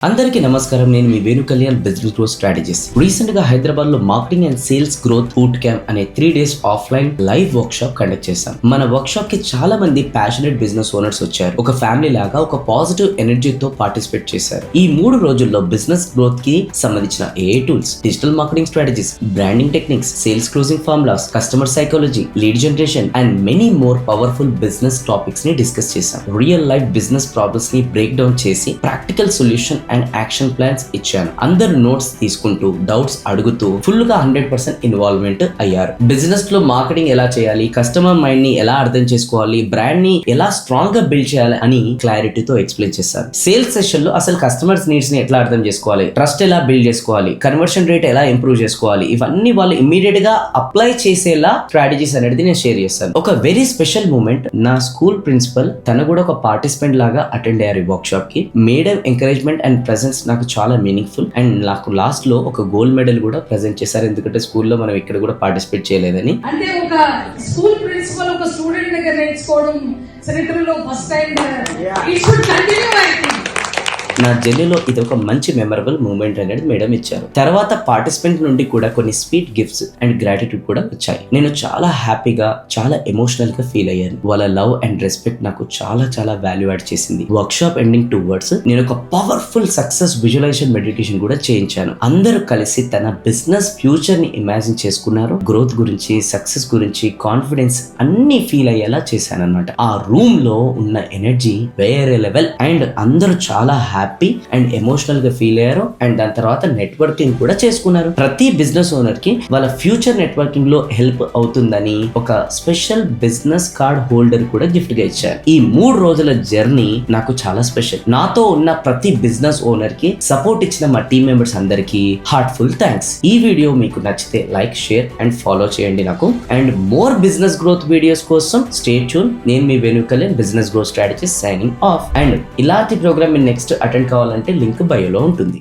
అందరికీ నమస్కారం. నేను మీ Venu Kalyan, business growth strategist. Recent గా హైదరాబాద్ లో marketing and sales growth boot camp అనే 3 days offline live workshop conduct చేశాం. మన వర్క్ షాప్ కి చాలా మంది ప్యాషనెట్ బిజినెస్ ఓనర్స్ వచ్చారు. ఒక ఫ్యామిలీ లాగా ఒక పాజిటివ్ ఎనర్జీతో పార్టిసిపేట్ చేశారు. ఈ 3 రోజుల్లో బిజినెస్ గ్రోత్ కి సంబంధించిన AI tools, digital marketing strategies, branding techniques, sales closing formulas, customer psychology, lead generation and many more powerful business topics ని డిస్కస్ చేశాం. రియల్ లైఫ్ బిజినెస్ ప్రాబ్లమ్స్ ని బ్రేక్ డౌన్ చేసి practical solution and action plans ఇచ్చాను. అందరు notes తీసుకుంటూ, doubts అడుగుతూ full గా 100% involvement అయ్యారు. బిజినెస్ లో మార్కెటింగ్ ఎలా చేయాలి, కస్టమర్ మైండ్ ని ఎలా అర్థం చేసుకోవాలి, బ్రాండ్ ని ఎలా స్ట్రాంగ్ గా బిల్డ్ చేయాలి అని క్లారిటీతో ఎక్స్ప్లెయిన్ చేశారు. సేల్స్ సెషన్ లో అసలు కస్టమర్స్ నీడ్స్ ని ఎట్లా అర్థం చేసుకోవాలి, ట్రస్ట్ ఎలా బిల్డ్ చేసుకోవాలి, కన్వర్షన్ రేట్ ఎలా ఇంప్రూవ్ చేసుకోవాలి, ఇవన్నీ వాళ్ళు ఇమ్మీడియట్ గా అప్లై చేసేలా స్ట్రాటజీస్ అనేది నేను షేర్ చేస్తాను. ఒక వెరీ స్పెషల్ మూమెంట్, నా స్కూల్ ప్రిన్సిపల్ తను కూడా ఒక పార్టిసిపెంట్ లాగా అటెండ్ అయ్యారు ఈ వర్క్ షాప్ కి. మేడం ఎంకరేజ్మెంట్ అండ్ ప్రెజెన్స్ నాకు చాలా మీనింగ్ఫుల్ అండ్ నాకు లాస్ట్ లో ఒక గోల్డ్ మెడల్ కూడా ప్రెజెంట్ చేశారు. ఎందుకంటే స్కూల్లో మనం ఇక్కడ కూడా పార్టిసిపేట్ చేయలేదని. అంటే ఒక స్కూల్ ప్రిన్సిపల్ ఒక స్టూడెంట్ దగ్గర నేర్చుకోవడం చరిత్రలో first time. It should continue. నా జర్నీలో ఇది ఒక మంచి మెమరబుల్ మూమెంట్ అనేది మేడం ఇచ్చారు. తర్వాత పార్టిసిపెంట్ నుండి కూడా కొన్ని స్వీట్ గిఫ్ట్స్ అండ్ గ్రాటిట్యూడ్ కూడా వచ్చాయి. నేను చాలా హ్యాపీగా, చాలా ఎమోషనల్ గా ఫీల్ అయ్యాను. వాళ్ళ లవ్ అండ్ రెస్పెక్ట్ నాకు చాలా చాలా వాల్యూ యాడ్ చేసింది. వర్క్ షాప్ ఎండింగ్ టువర్డ్స్ నేను ఒక పవర్ఫుల్ సక్సెస్ విజువలైజేషన్ మెడిటేషన్ కూడా చేయించాను. అందరూ కలిసి తన బిజినెస్ ఫ్యూచర్ ని ఇమాజిన్ చేసుకున్నారు. గ్రోత్ గురించి, సక్సెస్ గురించి, కాన్ఫిడెన్స్ అన్ని ఫీల్ అయ్యేలా చేశాను అన్నమాట. ఆ రూమ్ లో ఉన్న ఎనర్జీ వేరే లెవెల్ అండ్ అందరూ చాలా హ్యాపీ అండ్ ఎమోషనల్ గా ఫీల్ అయ్యారు. అండ్ దాని తర్వాత నెట్వర్కింగ్ కూడా చేసుకున్నారు. ప్రతి బిజినెస్ ఓనర్ కి వాళ్ళ ఫ్యూచర్ నెట్వర్కింగ్ లో హెల్ప్ అవుతుందని ఒక స్పెషల్ బిజినెస్ కార్డ్ హోల్డర్ కూడా గిఫ్ట్ గా ఇచ్చారు. ఈ 3 రోజుల జర్నీ నాకు చాలా స్పెషల్. నాతో ఉన్న ప్రతి బిజినెస్ ఓనర్ కి సపోర్ట్ ఇచ్చిన మా టీమ్ మెంబర్స్ అందరికి హార్ట్ఫుల్ థ్యాంక్స్. ఈ వీడియో మీకు నచ్చితే లైక్, షేర్ అండ్ ఫాలో చేయండి నాకు. And more business growth videos కోసం స్టే ట్యూన్. నేను మీ Venu Kalyan, business growth strategist, signing off. And ఇలాంటి ప్రోగ్రామ్ నెక్స్ట్ అటెండ్ కావాలంటే లింక్ బయోలో ఉంటుంది.